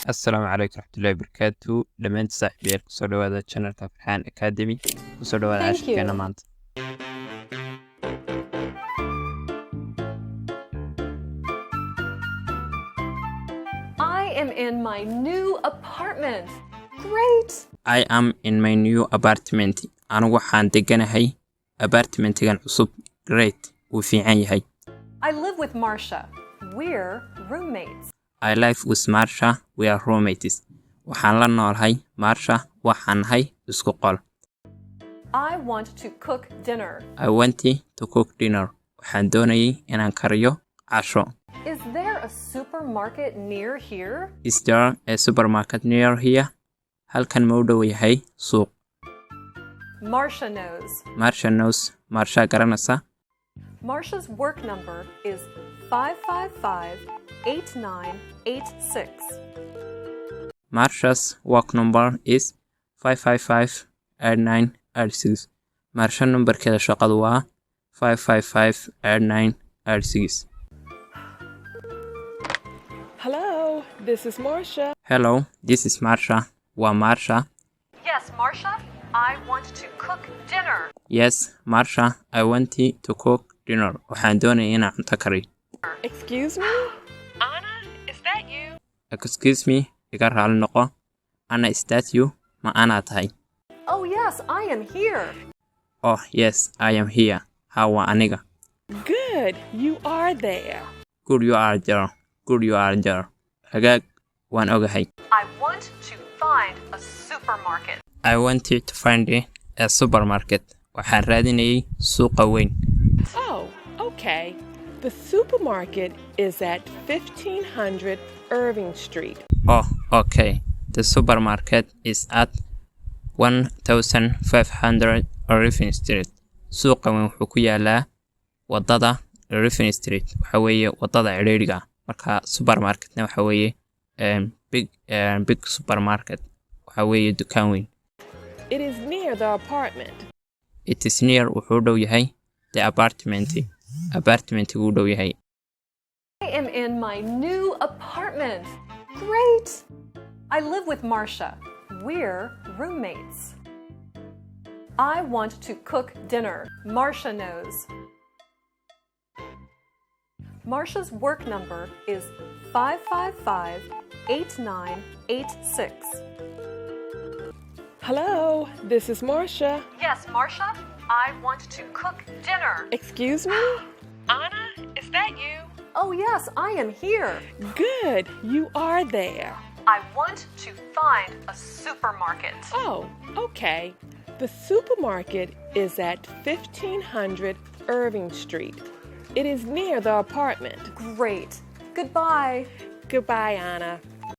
السلام عليكم ورحمة الله وبركاته دمانت saaxiibada kusoo dhawaada channelka farhan academy kusoo dhawaada cashirkeena maanta I am in my new apartment. Great. I am in my new apartment anigu waxaan deganahay apartmentigan cusub great wuu fiican yahay I live with Marsha. We're roommates. I live with Marsha we are roommates waxaan la noolahay Marsha waxaan nahay isku qol I want to cook dinner. I want to cook dinner waxaan doonayay inaan kariyo casho Is there a supermarket near here? Is there a supermarket near here halkan ma u dhow yahay suuq Marsha knows. Marsha garanaysa Marsha's work number is 555-8986. Marsha's work number is 555-8986. Marsha numberkeeda shaqadu waa 555-8986. Hello, this is Marsha. Hello, this is Marsha. Waa Marsha. Yes, Marsha, I want to cook dinner. Yes, Marsha, I want to cook dinner. Waxaan doonayay inaan cunto kariyo. Excuse me? Anna, is that you? Excuse me, iga raali noqo. Anna, is that you? Ma anaa tahay? Oh yes, I am here. Oh, yes, I am here. Haa waa aniga. Good, you are there. Good you are there. Good you are there. Hagaag waan ogahay. I want to find a supermarket. I wanted to find a supermarket. Waxaan raadinayay suuqa weyn. Oh, okay. The supermarket is at 1500 Irving Street. Oh, okay. The supermarket is at 1500 Irving Street. Suuqa weyn wuxuu ku yaalaa wadada Irving Street. Waxa weeye wadada ciriiriga. Marka supermarketna waxa weeye big supermarket. Waxa weeye dukaan weyn. It is near the apartment. It is near wuxuu dhow yahay the apartment. Apartment wuu dhow yahay. I am in my new apartment. Great. I live with Marsha. We're roommates. I want to cook dinner. Marsha knows. Marsha's work number is 555-8986. Hello, this is Marsha. Yes, Marsha, I want to cook dinner. Excuse me? Anna, is that you? Oh yes, I am here. Good, you are there. I want to find a supermarket. Oh, okay. The supermarket is at 1500 Irving Street. It is near the apartment. Great. Goodbye. Goodbye, Anna.